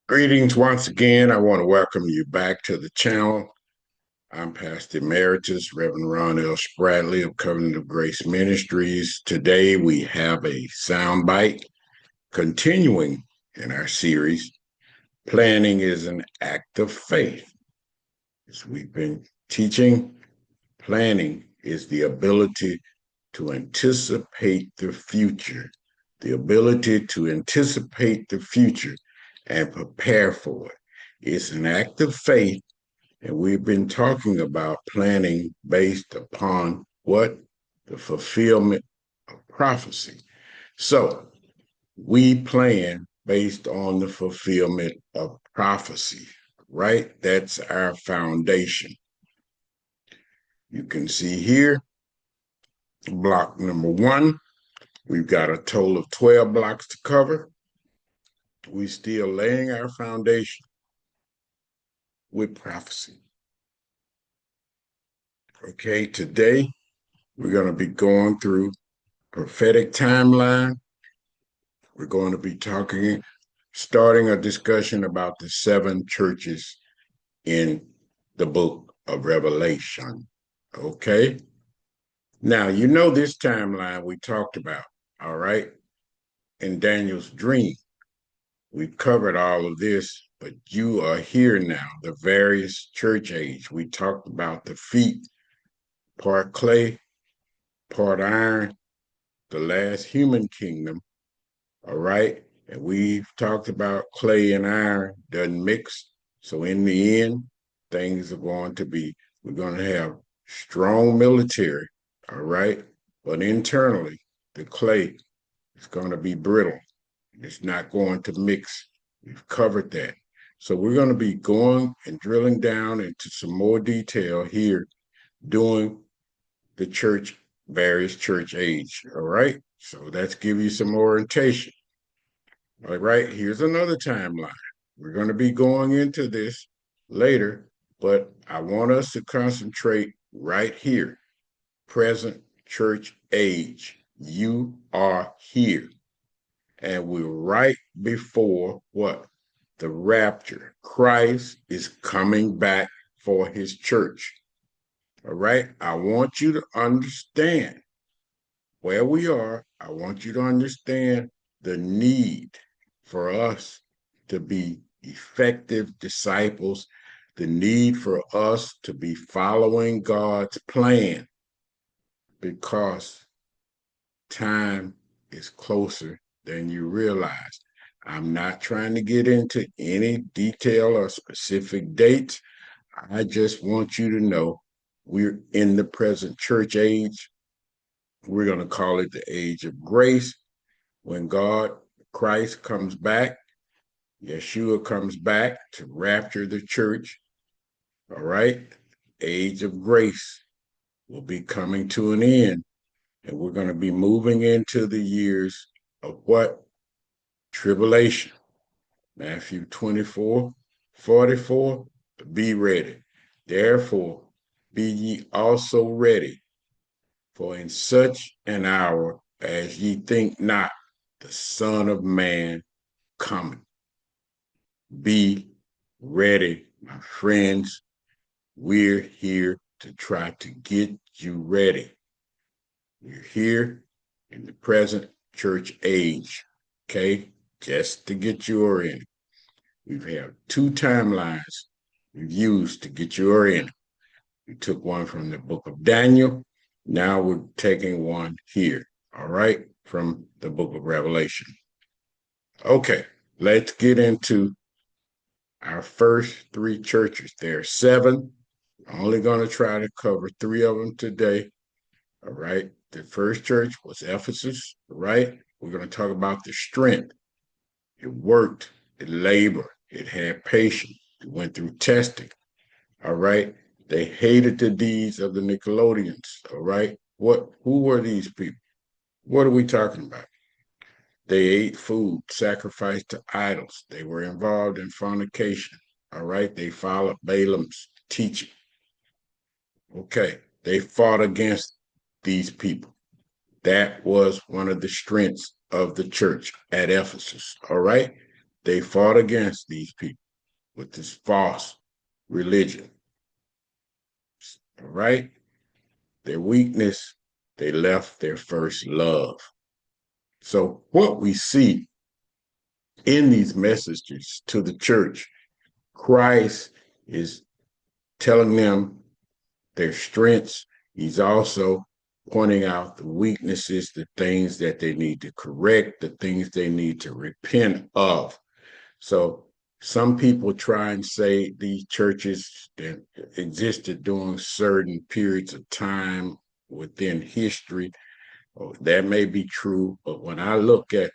Greetings once again. I want to welcome you back to the channel. I'm Pastor Emeritus, Reverend Ron L. Spradley of Covenant of Grace Ministries. Today we have a soundbite continuing in our series, Planning is an Act of Faith. As we've been teaching, planning is the ability to anticipate the future, and prepare for it. It's an act of faith, and we've been talking about planning based upon what? The fulfillment of prophecy. So we plan based on the fulfillment of prophecy, right? That's our foundation. You can see here, block number 1, we've got a total of 12 blocks to cover. We're still laying our foundation with prophecy. Okay, today we're going to be going through prophetic timeline. We're going to be starting a discussion about the 7 churches in the book of Revelation. Okay, now you know this timeline we talked about, all right, in Daniel's dream. We've covered all of this, but you are here now, the various church age. We talked about the feet, part clay, part iron, the last human kingdom, all right? And we've talked about clay and iron doesn't mix. So in the end, things are going to be, we're going to have strong military, all right? But internally, the clay is going to be brittle. It's not going to mix. We've covered that. So we're going to be going and drilling down into some more detail here, doing the various church age. All right. So let's give you some orientation. All right. Here's another timeline. We're going to be going into this later, but I want us to concentrate right here. Present church age. You are here. And we're right before what? The rapture. Christ is coming back for his church. All right. I want you to understand where we are. I want you to understand the need for us to be effective disciples, the need for us to be following God's plan, because time is closer than you realize. I'm not trying to get into any detail or specific dates. I just want you to know we're in the present church age. We're going to call it the age of grace. When Christ comes back, Yeshua comes back to rapture the church. All right. Age of grace will be coming to an end. And we're going to be moving into the years of what? Tribulation. Matthew 24:44. Be ready. Therefore, be ye also ready, for in such an hour as ye think not, the Son of Man cometh. Be ready, my friends. We're here to try to get you ready. We're here in the present church age, okay? Just to get you oriented. We've had 2 timelines we've used to get you oriented. We took one from the book of Daniel. Now we're taking one here, all right, from the book of Revelation. Okay, let's get into our first 3 churches. There are 7. I'm only going to try to cover 3 of them today, all right? The first church was Ephesus, right? We're going to talk about the strength. It worked, it labored, it had patience, it went through testing, all right? They hated the deeds of the Nicolaitans, all right? Who were these people? What are we talking about? They ate food sacrificed to idols. They were involved in fornication, all right? They followed Balaam's teaching. Okay, they fought against these people. That was one of the strengths of the church at Ephesus, all right? they fought against these people with this false religion. All right? Their weakness, they left their first love. So, what we see in these messages to the church, Christ is telling them their strengths. He's also pointing out the weaknesses, the things that they need to correct, the things they need to repent of. So some people try and say these churches that existed during certain periods of time within history, that may be true, but when I look at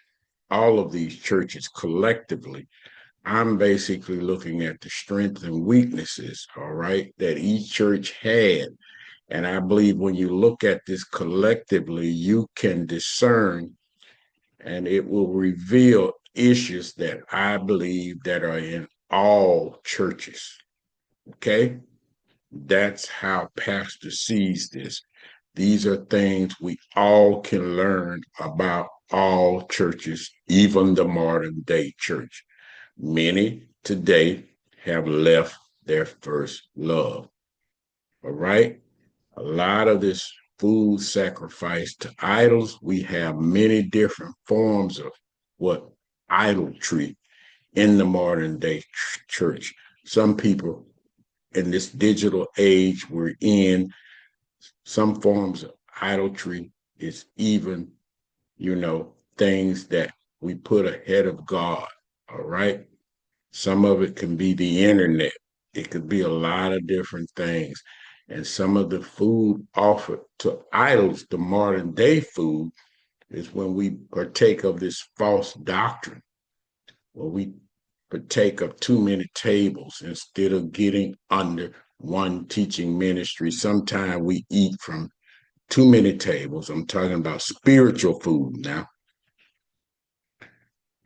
all of these churches collectively, I'm basically looking at the strengths and weaknesses, all right, that each church had. And I believe when you look at this collectively, you can discern and it will reveal issues that I believe that are in all churches. Okay? That's how pastor sees this. These are things we all can learn about all churches, even the modern day church. Many today have left their first love. All right? A lot of this food sacrifice to idols, we have many different forms of what idolatry in the modern day church. Some people in this digital age we're in, some forms of idolatry is even, things that we put ahead of God. All right. Some of it can be the internet. It could be a lot of different things. And some of the food offered to idols, the modern day food, is when we partake of this false doctrine, when we partake of too many tables instead of getting under one teaching ministry. Sometimes we eat from too many tables. I'm talking about spiritual food now.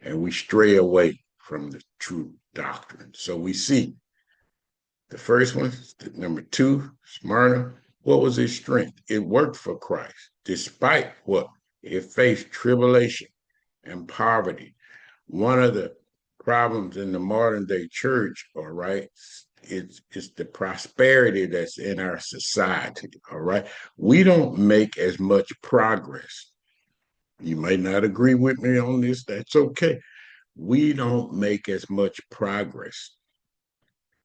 And we stray away from the true doctrine. So we see the first one, number two, Smyrna. What was his strength? It worked for Christ, despite what? It faced tribulation and poverty. One of the problems in the modern day church, all right, it's the prosperity that's in our society, all right? We don't make as much progress. You may not agree with me on this, that's okay. We don't make as much progress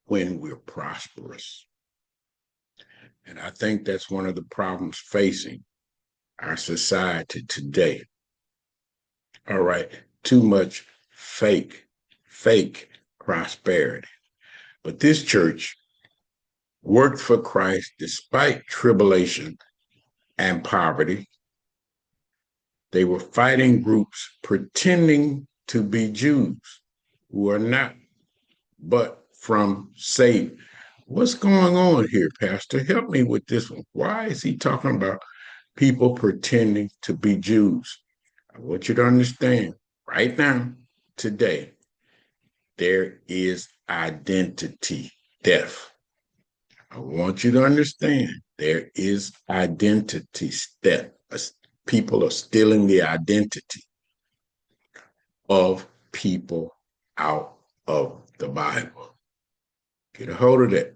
when we're prosperous. And I think that's one of the problems facing our society today. All right, too much fake prosperity. But this church worked for Christ despite tribulation and poverty. They were fighting groups pretending to be Jews who are not, but from Satan. What's going on here, Pastor? Help me with this one. Why is he talking about people pretending to be Jews? I want you to understand right now, today, there is identity theft. I want you to understand there is identity theft. People are stealing the identity of people out of the Bible. Get a hold of that.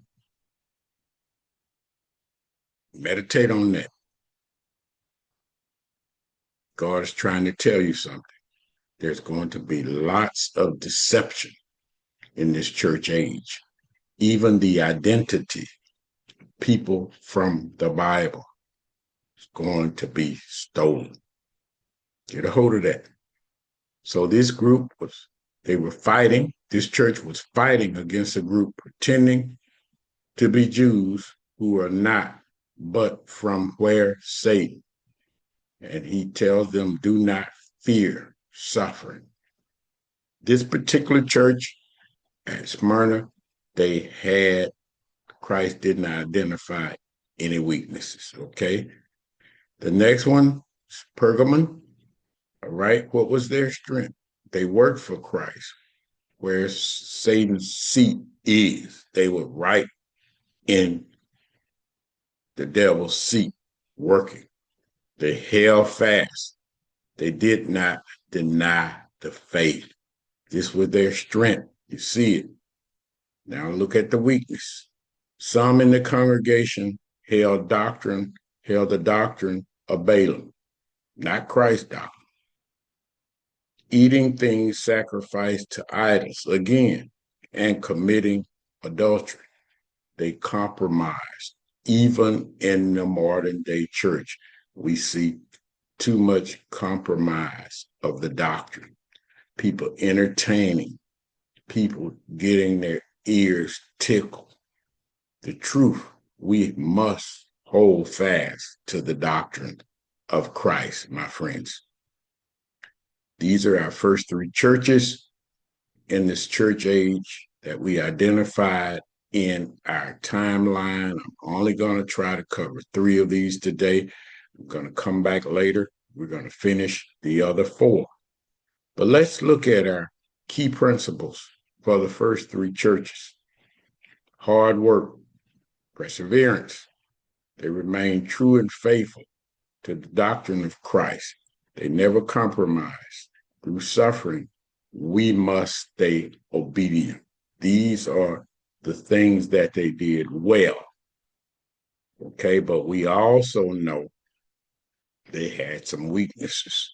Meditate on that. God is trying to tell you something. There's going to be lots of deception in this church age. Even the identity, people from the Bible, is going to be stolen. Get a hold of that. So this group they were fighting, this church was fighting against a group pretending to be Jews who are not, but from where? Satan. And he tells them, do not fear suffering. This particular church at Smyrna, Christ did not identify any weaknesses, okay? The next one, Pergamon, all right? What was their strength? They worked for Christ, where Satan's seat is. They were right in the devil's seat working. They held fast. They did not deny the faith. This was their strength. You see it. Now look at the weakness. Some in the congregation held the doctrine of Balaam, not Christ's doctrine. Eating things sacrificed to idols again, and committing adultery. They compromised. Even in the modern day church, we see too much compromise of the doctrine. People entertaining, people getting their ears tickled. The truth, we must hold fast to the doctrine of Christ, my friends. These are our first three churches in this church age that we identified in our timeline. I'm only going to try to cover three of these today. I'm going to come back later. We're going to finish the other four. But let's look at our key principles for the first three churches. Hard work, perseverance. They remained true and faithful to the doctrine of Christ. They never compromised. Through suffering, we must stay obedient. These are the things that they did well. Okay, but we also know they had some weaknesses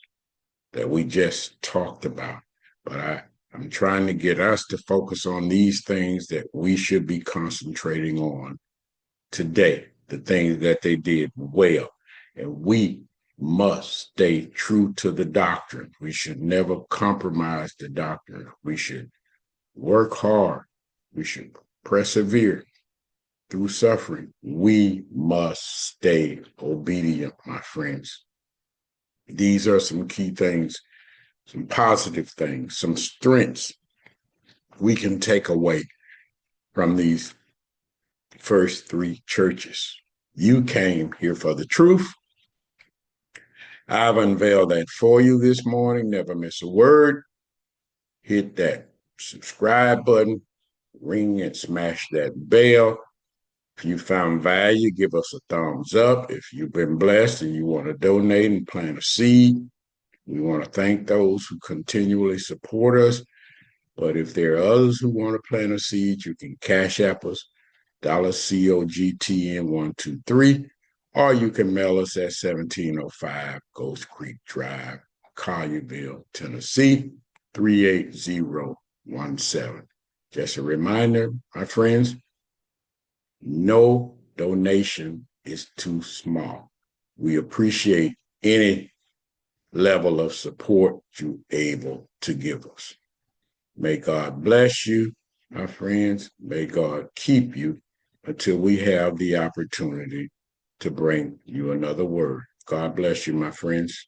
that we just talked about. But I'm trying to get us to focus on these things that we should be concentrating on today, the things that they did well. And we must stay true to the doctrine. We should never compromise the doctrine. We should work hard. We should persevere through suffering. We must stay obedient, my friends. These are some key things, some positive things, some strengths we can take away from these first three churches. You came here for the truth. I've unveiled that for you this morning. Never miss a word. Hit that subscribe button, ring and smash that bell. If you found value, give us a thumbs up. If you've been blessed and you want to donate and plant a seed, we want to thank those who continually support us. But if there are others who want to plant a seed, you can cash app us, $COGTN123, or you can mail us at 1705 Ghost Creek Drive, Collierville, Tennessee, 38017. Just a reminder, my friends, no donation is too small. We appreciate any level of support you're able to give us. May God bless you, my friends. May God keep you until we have the opportunity to bring you another word. God bless you, my friends.